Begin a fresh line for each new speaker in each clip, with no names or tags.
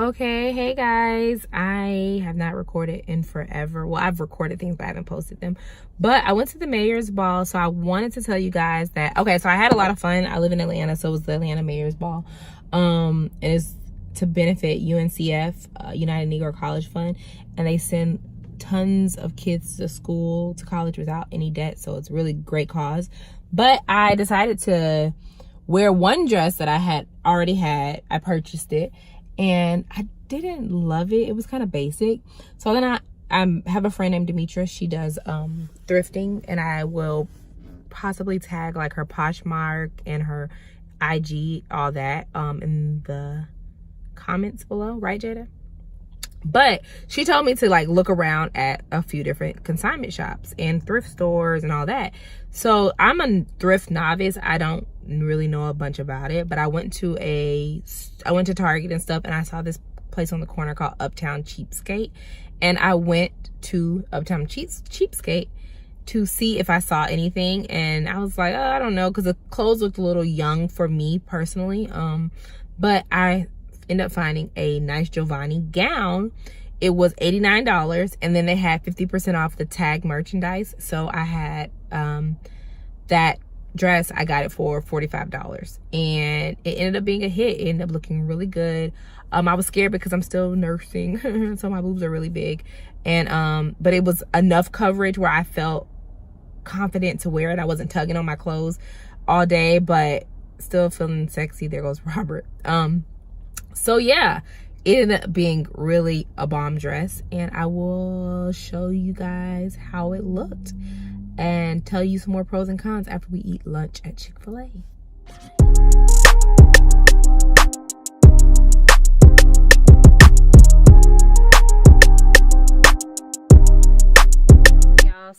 Okay, hey guys, I have not recorded in forever. Well, I've recorded things, but I haven't posted them. But I went to the mayor's ball, so I wanted to tell you guys that, okay, so I had a lot of fun. I live in Atlanta, so it was the Atlanta Mayor's Ball. And it's to benefit UNCF, United Negro College Fund, and they send tons of kids to school, to college without any debt, so it's a really great cause. But I decided to wear one dress that I had already had. I purchased it, and I didn't love it. It was kind of basic. So then I have a friend named Demetra. She does thrifting, and I will possibly tag like her Poshmark and her IG, all that, in the comments below, right, Jada? But she told me to like look around at a few different consignment shops and thrift stores and all that. So I'm a thrift novice. I don't really know a bunch about it, but I went to Target and stuff, and I saw this place on the corner called Uptown Cheapskate, and I went to Uptown Cheapskate to see if I saw anything, and I was like, oh, I don't know, because the clothes looked a little young for me personally. But I ended up finding a nice Giovanni gown. It was $89, and then they had 50% off the tag merchandise. So I had that dress. I got it for $45, and it ended up being a hit. It ended up looking really good. I was scared because I'm still nursing, so my boobs are really big, and but it was enough coverage where I felt confident to wear it. I wasn't tugging on my clothes all day, but still feeling sexy. There goes Robert. So yeah, it ended up being really a bomb dress, and I will show you guys how it looked and tell you some more pros and cons after we eat lunch at Chick-fil-A.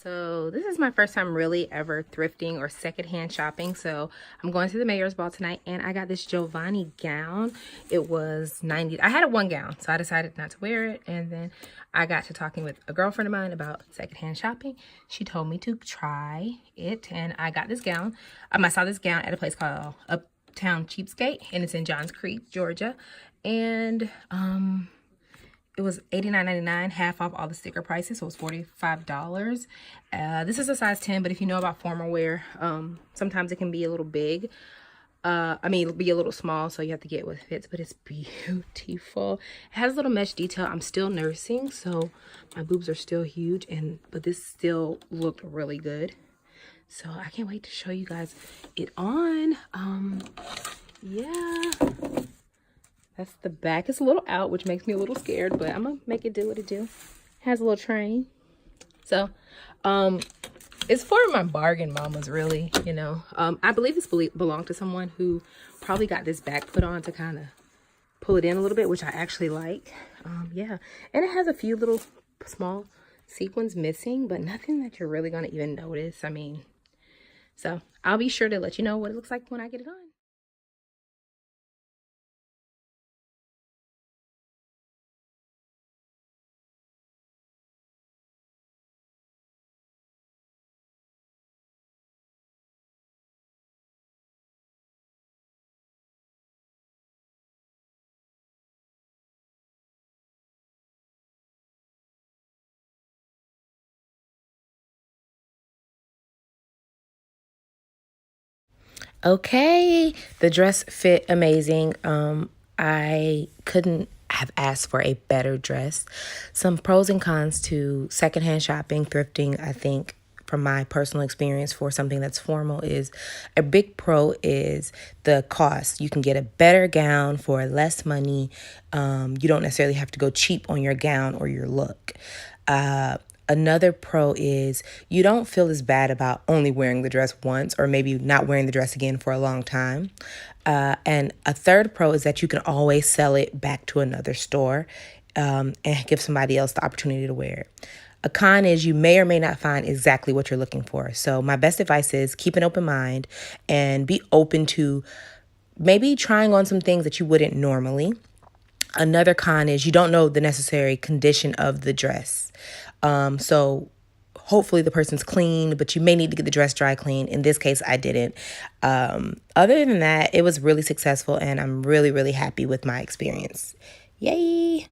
So this is my first time really ever thrifting or secondhand shopping. So I'm going to the Mayor's Ball tonight, and I got this Giovanni gown. It was $90. I had one gown, so I decided not to wear it. And then I got to talking with a girlfriend of mine about secondhand shopping. She told me to try it, and I got this gown. I saw this gown at a place called Uptown Cheapskate, and it's in Johns Creek, Georgia. And it was $89.99, half off all the sticker prices, so it was $45. This is a size 10, but if you know about formal wear, sometimes it can be a little big. It'll be a little small, so you have to get what fits, but it's beautiful. It has a little mesh detail. I'm still nursing, so my boobs are still huge, but this still looked really good. So I can't wait to show you guys it on. Yeah. That's the back. It's a little out, which makes me a little scared, but I'm gonna make it do what it do. It has a little train. So, it's for my bargain mamas, really, you know. I believe this belonged to someone who probably got this back put on to kind of pull it in a little bit, which I actually like. Yeah. And it has a few little small sequins missing, but nothing that you're really gonna even notice. So I'll be sure to let you know what it looks like when I get it on. Okay, the dress fit amazing. I couldn't have asked for a better dress. Some pros and cons to secondhand shopping, thrifting, I think, from my personal experience for something that's formal, is a big pro is the cost. You can get a better gown for less money. You don't necessarily have to go cheap on your gown or your look. Another pro is you don't feel as bad about only wearing the dress once or maybe not wearing the dress again for a long time. And a third pro is that you can always sell it back to another store and give somebody else the opportunity to wear it. A con is you may or may not find exactly what you're looking for. So my best advice is keep an open mind and be open to maybe trying on some things that you wouldn't normally. Another con is you don't know the necessary condition of the dress. So hopefully the person's clean, but you may need to get the dress dry clean. In this case, I didn't. Other than that, it was really successful, and I'm really, really happy with my experience. Yay!